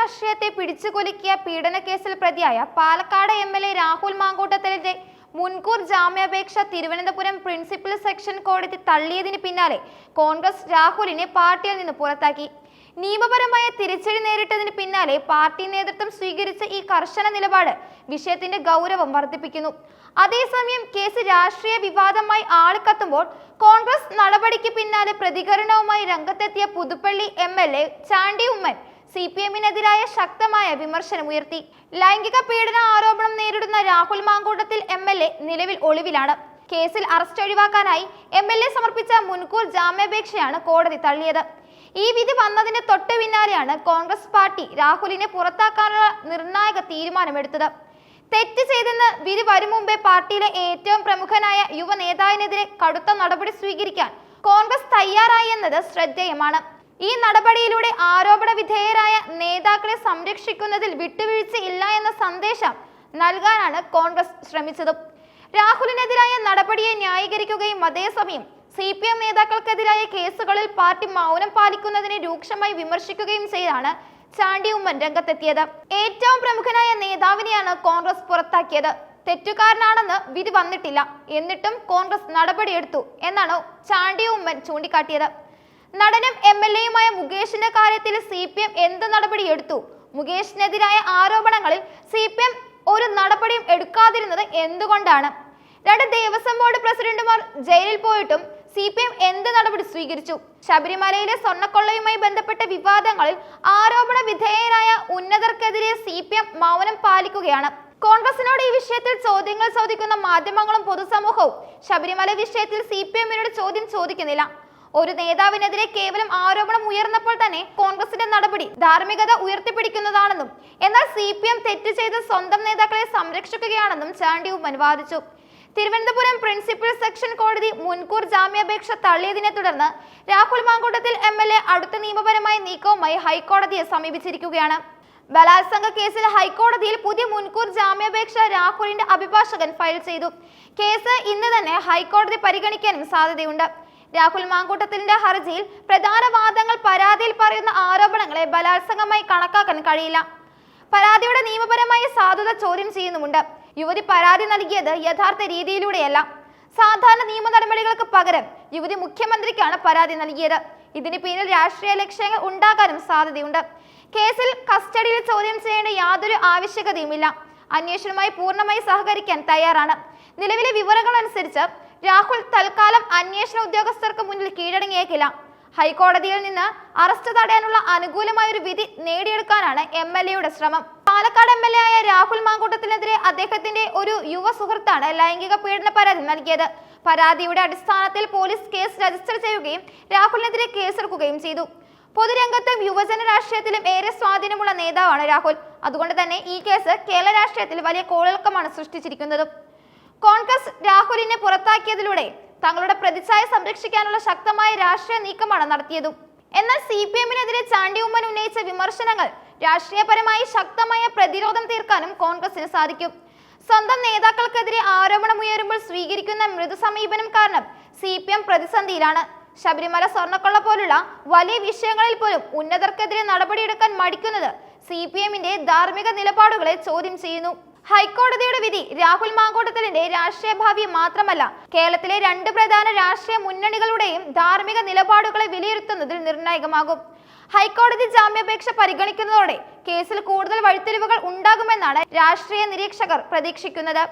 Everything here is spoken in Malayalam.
രാഷ്ട്രീയത്തെ പിടിച്ചുകുലുക്കിയ പീഡനക്കേസിൽ പ്രതിയായ പാലക്കാട് എംഎൽഎ രാഹുൽ മാങ്കൂട്ടത്തിലിന്റെ മുൻകൂർ ജാമ്യാപേക്ഷ തിരുവനന്തപുരം പ്രിൻസിപ്പൽ സെഷൻ കോടതി തള്ളിയതിന് പിന്നാലെ കോൺഗ്രസ് രാഹുലിനെ പാർട്ടിയിൽ നിന്ന് പുറത്താക്കി. നിയമപരമായ തിരിച്ചടി നേരിട്ടതിന് പിന്നാലെ പാർട്ടി നേതൃത്വം സ്വീകരിച്ച ഈ കർശന നിലപാട് വിഷയത്തിന്റെ ഗൗരവം വർദ്ധിപ്പിക്കുന്നു. അതേസമയം കേസ് രാഷ്ട്രീയ വിവാദമായി ആളിക്കത്തുമ്പോൾ കോൺഗ്രസ് നടപടിക്ക് പിന്നാലെ പ്രതികരണവുമായി രംഗത്തെത്തിയ പുതുപ്പള്ളി എംഎൽഎ ചാണ്ടി ഉമ്മൻ CPM-നെതിരായ ശക്തമായ വിമർശനമുയർത്തി. ലൈംഗിക പീഡന ആരോപണം നേരിടുന്ന രാഹുൽ മാങ്കൂട്ടത്തിൽ എംഎൽഎ നിലവിൽ ഒളിവിലാണ്. കേസിൽ അറസ്റ്റ് ഒഴിവാക്കാനായി എംഎൽഎ സമർപ്പിച്ച മുൻകൂർ ജാമ്യാപേക്ഷയാണ് കോടതി തള്ളിയത്. ഈ വിധി വന്നതിന് തൊട്ടു പിന്നാലെയാണ് കോൺഗ്രസ് പാർട്ടി രാഹുലിനെ പുറത്താക്കാനുള്ള നിർണായക തീരുമാനമെടുത്തത്. തെറ്റ് ചെയ്തെന്ന് വിധി വരും മുമ്പേ പാർട്ടിയിലെ ഏറ്റവും പ്രമുഖനായ യുവ നേതാവിനെതിരെ കടുത്ത നടപടി സ്വീകരിക്കാൻ കോൺഗ്രസ് തയ്യാറായി എന്നത് ശ്രദ്ധേയമാണ്. ഈ നടപടിയിലൂടെ ആരോപണ വിധേയരായ നേതാക്കളെ സംരക്ഷിക്കുന്നതിൽ വിട്ടുവീഴ്ചയില്ല എന്ന സന്ദേശം നൽകാനാണ് കോൺഗ്രസ് ശ്രമിച്ചത്. രാഹുലിനെതിരായ നടപടിയെ ന്യായീകരിക്കുകയും അതേസമയം CPM നേതാക്കൾക്കെതിരായ കേസുകളിൽ പാർട്ടി മൗനം പാലിക്കുന്നതിനെ രൂക്ഷമായി വിമർശിക്കുകയും ചെയ്താണ് ചാണ്ടി ഉമ്മൻ രംഗത്തെത്തിയത്. ഏറ്റവും പ്രമുഖനായ നേതാവിനെയാണ് കോൺഗ്രസ് പുറത്താക്കിയത്. തെറ്റുകാരനാണെന്ന് വിധി വന്നിട്ടില്ല, എന്നിട്ടും കോൺഗ്രസ് നടപടിയെടുത്തു എന്നാണ് ചാണ്ടി ഉമ്മൻ ചൂണ്ടിക്കാട്ടിയത്. നടനും MLA-യുമായ മുകേഷിന്റെ കാര്യത്തിൽ CPM എന്ത് നടപടിയെടുത്തു? മുകേഷിനെതിരായ ആരോപണങ്ങളിൽ CPM ഒരു നടപടിയും എടുക്കാതിരുന്നത് എന്തുകൊണ്ടാണ്? 2 ദേവസ്വം ബോർഡ് പ്രസിഡന്റുമാർ ജയിലിൽ പോയിട്ടും CPM എന്ത് നടപടി സ്വീകരിച്ചു? ശബരിമലയിലെ സ്വർണ്ണക്കൊള്ളയുമായി ബന്ധപ്പെട്ട വിവാദങ്ങളിൽ ആരോപണ വിധേയരായ ഉന്നതർക്കെതിരെ CPM മൗനം പാലിക്കുകയാണ്. കോൺഗ്രസിനോട് ഈ വിഷയത്തിൽ ചോദ്യങ്ങൾ ചോദിക്കുന്ന മാധ്യമങ്ങളും പൊതുസമൂഹവും ശബരിമല വിഷയത്തിൽ CPM-നോട് ചോദ്യം ചോദിക്കുന്നില്ല. ഒരു നേതാവിനെതിരെ കേവലം ആരോപണം ഉയർന്നപ്പോൾ തന്നെ കോൺഗ്രസിന്റെ നടപടി ധാർമ്മികത ഉയർത്തിപ്പിടിക്കുന്നതാണെന്നും എന്നാൽ CPM തെറ്റ് ചെയ്ത് സ്വന്തം നേതാക്കളെ സംരക്ഷിക്കുകയാണെന്നും ചാണ്ടി ഉമ്മൻ വാദിച്ചു. തിരുവനന്തപുരം പ്രിൻസിപ്പൽ സെഷൻ കോടതി മുൻകൂർ ജാമ്യാപേക്ഷ തള്ളിയതിനെ തുടർന്ന് രാഹുൽ മാങ്കൂട്ടത്തിൽ MLA അടുത്ത നിയമപരമായ നീക്കവുമായി ഹൈക്കോടതിയെ സമീപിച്ചിരിക്കുകയാണ്. ബലാത്സംഗ കേസിൽ ഹൈക്കോടതിയിൽ പുതിയ മുൻകൂർ ജാമ്യാപേക്ഷ രാഹുലിന്റെ അഭിഭാഷകൻ ഫയൽ ചെയ്തു. കേസ് ഇന്ന് തന്നെ ഹൈക്കോടതി പരിഗണിക്കാനും സാധ്യതയുണ്ട്. രാഹുൽ മാങ്കൂട്ടത്തിന്റെ ഹർജിയിൽ പ്രധാന വാദങ്ങൾ പരാതിയിൽ പറയുന്ന ആരോപണങ്ങളെ ബലാത്സംഗമായി കണക്കാക്കാൻ കഴിയില്ല. പരാതിയുടെ നിയമപരമായ സാധുത ചോദ്യം ചെയ്യുന്നുമുണ്ട്. യുവതി പരാതി നൽകിയത് യഥാർത്ഥ രീതിയിലൂടെയല്ല. സാധാരണ നിയമ നടപടികൾക്ക് പകരം യുവതി മുഖ്യമന്ത്രിക്കാണ് പരാതി നൽകിയത്. ഇതിന് പിന്നിൽ രാഷ്ട്രീയ ലക്ഷ്യങ്ങൾ ഉണ്ടാകാനും സാധ്യതയുണ്ട്. കേസിൽ കസ്റ്റഡിയിൽ ചോദ്യം ചെയ്യേണ്ട യാതൊരു ആവശ്യകതയുമില്ല. അന്വേഷണവുമായി പൂർണ്ണമായി സഹകരിക്കാൻ തയ്യാറാണ്. നിലവിലെ വിവരങ്ങൾ അനുസരിച്ച് രാഹുൽ തൽക്കാലം അന്വേഷണ ഉദ്യോഗസ്ഥർക്ക് മുന്നിൽ കീഴടങ്ങിയേക്കില്ല. ഹൈക്കോടതിയിൽ നിന്ന് അറസ്റ്റ് തടയാനുള്ള അനുകൂലമായ ഒരു വിധി നേടിയെടുക്കാനാണ് MLA-യുടെ ശ്രമം. പാലക്കാട് MLA ആയ രാഹുൽ മാങ്കൂട്ടത്തിനെതിരെ അദ്ദേഹത്തിന്റെ ഒരു യുവ സുഹൃത്താണ് ലൈംഗിക പീഡന പരാതി നൽകിയത്. പരാതിയുടെ അടിസ്ഥാനത്തിൽ പോലീസ് കേസ് രജിസ്റ്റർ ചെയ്യുകയും രാഹുലിനെതിരെ കേസെടുക്കുകയും ചെയ്തു. പൊതുരംഗത്തും യുവജന രാഷ്ട്രീയത്തിലും ഏറെ സ്വാധീനമുള്ള നേതാവാണ് രാഹുൽ. അതുകൊണ്ട് തന്നെ ഈ കേസ് കേരള രാഷ്ട്രീയത്തിൽ വലിയ കോളിളക്കമാണ് സൃഷ്ടിച്ചിരിക്കുന്നത്. കോൺഗ്രസ് രാഹുലിനെ പുറത്താക്കിയതിലൂടെ തങ്ങളുടെ പ്രതിച്ഛായ സംരക്ഷിക്കാനുള്ള ശക്തമായ രാഷ്ട്രീയ നീക്കമാണ് നടത്തിയതും. എന്നാൽ CPM-നെതിരെ ചാണ്ടി ഉമ്മൻ ഉന്നയിച്ച വിമർശനങ്ങൾ രാഷ്ട്രീയപരമായി ശക്തമായ പ്രതിരോധം തീർക്കാനും കോൺഗ്രസിന് സാധിക്കും. സ്വന്തം നേതാക്കൾക്കെതിരെ ആരോപണമുയരുമ്പോൾ സ്വീകരിക്കുന്ന മൃദു സമീപനം കാരണം CPM പ്രതിസന്ധിയിലാണ്. ശബരിമല സ്വർണ്ണക്കൊള്ള പോലുള്ള വലിയ വിഷയങ്ങളിൽ പോലും ഉന്നതർക്കെതിരെ നടപടിയെടുക്കാൻ മടിക്കുന്നത് CPM-ന്റെ ധാർമ്മിക നിലപാടുകളെ ചോദ്യം ചെയ്യുന്നു. ഹൈക്കോടതിയുടെ വിധി രാഹുൽ മാങ്കൂട്ടത്തിലിന്റെ രാഷ്ട്രീയ ഭാവി മാത്രമല്ല, കേരളത്തിലെ 2 പ്രധാന രാഷ്ട്രീയ മുന്നണികളുടെയും ധാർമ്മിക നിലപാടുകളെ വിലയിരുത്തുന്നതിൽ നിർണായകമാകും. ഹൈക്കോടതി ജാമ്യാപേക്ഷ പരിഗണിക്കുന്നതോടെ കേസിൽ കൂടുതൽ വഴിത്തിരിവുകൾ ഉണ്ടാകുമെന്നാണ് രാഷ്ട്രീയ നിരീക്ഷകർ പ്രതീക്ഷിക്കുന്നത്.